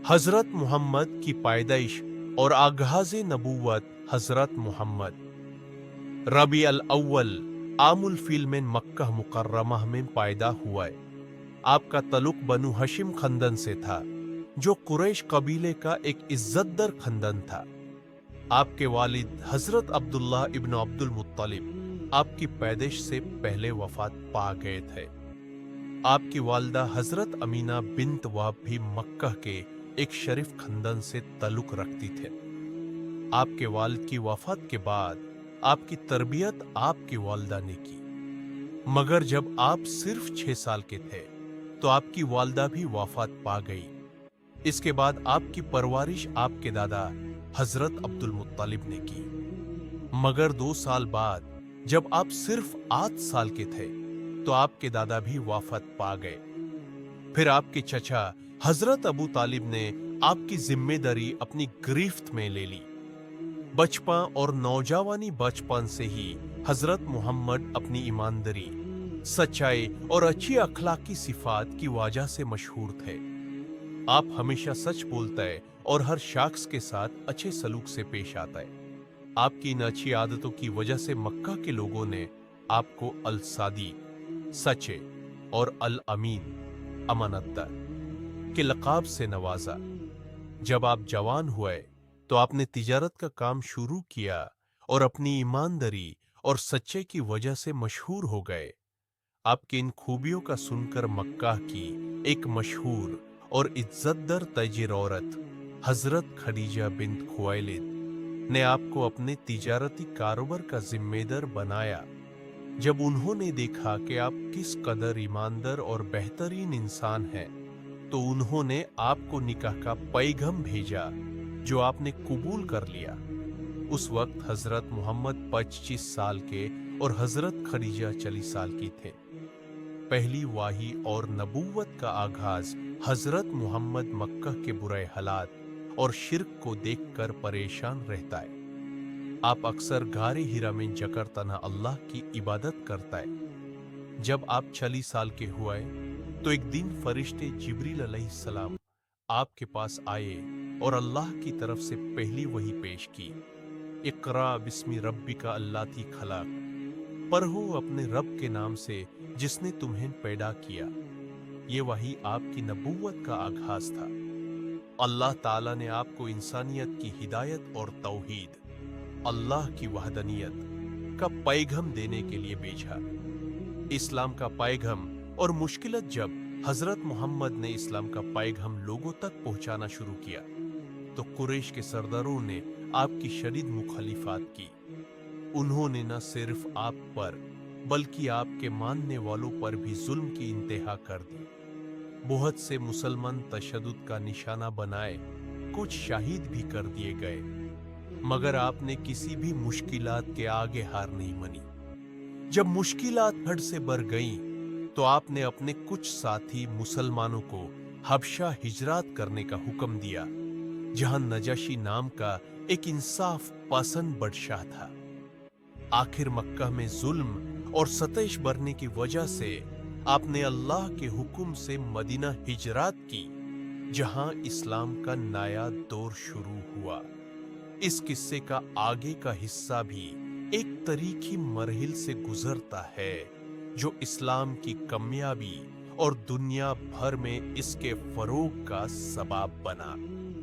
हजरत मोहम्मद की पैदाइश और आगाज नबूवत हजरत मोहम्मद रबी अल अव्वल आमुल फील में मक्का मुकर्रमा में पैदा हुआ है। आपका तल्लुक बनु हशिम खंदन से था, जो कुरैश कबीले का एक इज्जतदार खंदन था। आपके वालिद हजरत अब्दुल्लाह इब्न अब्दुल मुत्तलिब आपकी पैदाइश से पहले वफात पा गए थे। आपकी वालदा हजरत अमीना बिन्त वहाब भी मक्का के एक शरीफ खंदन से तल्लुक रखती थे। आपके वालिद की वफात के बाद आपकी तरबियत आपकी वालदा ने की, मगर जब आप सिर्फ 6 साल के थे तो आपकी वालदा भी वफात पा गई। इसके बाद आपकी परवरिश आपके दादा हजरत अब्दुल मुत्तलिब ने की, मगर 2 साल बाद जब आप सिर्फ 8 साल के थे तो आपके दादा भी वफात पा गए। फिर आपके चचा हजरत अबू तालिब ने आपकी जिम्मेदारी अपनी गिरफ्त में ले ली। बचपन और नौजवानी बचपन से ही हजरत मोहम्मद अपनी ईमानदारी, सच्चाई और अच्छी अखलाकी सिफात की वजह से मशहूर थे। आप हमेशा सच बोलते हैं और हर शख्स के साथ अच्छे सलूक से पेश आता है। आपकी इन अच्छी आदतों की वजह से मक्का के लोगों ने आपको अल सादी, सच्चे और अल अमीन, अमानतदार के लकाब से नवाजा। जब आप जवान हुए तो आपने तिजारत का काम शुरू किया और अपनी ईमानदारी और सच्चे की वजह से मशहूर हो गए। आपकी इन खूबियों का सुनकर मक्का की एक मशहूर और इज्जतदार तजीर औरत हजरत खदीजा बिन्त खुवैलिद ने आपको अपने तिजारती कारोबार का जिम्मेदार बनाया। जब उन्होंने देखा कि आप किस कदर ईमानदार और बेहतरीन इंसान हैं, तो उन्होंने आपको निकाह का पैगाम भेजा, जो आपने कबूल कर लिया। उस वक्त हजरत मोहम्मद 25 साल के और हजरत खदीजा 40 साल की थे। पहली वाही और नबूवत का आगाज हजरत मोहम्मद मक्का के बुरे हालात और शिर्क को देखकर परेशान रहता है। आप अक्सर गारे हिरा में जकर तना अल्लाह की इबादत करता है। जब आप 40 साल के हुए तो एक दिन फरिश्ते जिब्रील अलैहिस्सलाम आपके पास आए और अल्लाह की तरफ से पहली वही पेश की, इक़रा बिस्मि रब्बिका अल्लाती खलक, पढ़ो अपने रब के नाम से जिसने तुम्हें पैदा किया। ये वही आपकी नबूवत का आगाज था। अल्लाह ताला ने आपको इंसानियत की हिदायत और तौहीद, अल्लाह की वहदनियत का पैगाम देने के लिए भेजा। इस्लाम का पैगाम और मुश्किलत जब हजरत मोहम्मद ने इस्लाम का पैगाम लोगों तक पहुंचाना शुरू किया तो कुरैश के सरदारों ने आपकी शदीद मुखालिफत की। उन्होंने न सिर्फ आप पर बल्कि आपके मानने वालों पर भी जुल्म की इंतहा कर दी। बहुत से मुसलमान तशद्दुद का निशाना बनाए, कुछ शहीद भी कर दिए गए, मगर आपने किसी भी मुश्किलात के आगे हार नहीं मानी। जब मुश्किलात हद से बढ़ गईं तो आपने अपने कुछ साथी मुसलमानों को हबशा हिजरत करने का हुक्म दिया, जहां नजाशी नाम का एक इंसाफ पसंद बादशाह था। आखिर मक्का में जुल्म और सतश बढ़ने की वजह से आपने अल्लाह के हुक्म से मदीना हिजरत की, जहां इस्लाम का नया दौर शुरू हुआ। इस किस्से का आगे का हिस्सा भी एक तरीकी मरहिल से गुजरता है, जो इस्लाम की कामयाबी और दुनिया भर में इसके फरोग का सबब बना।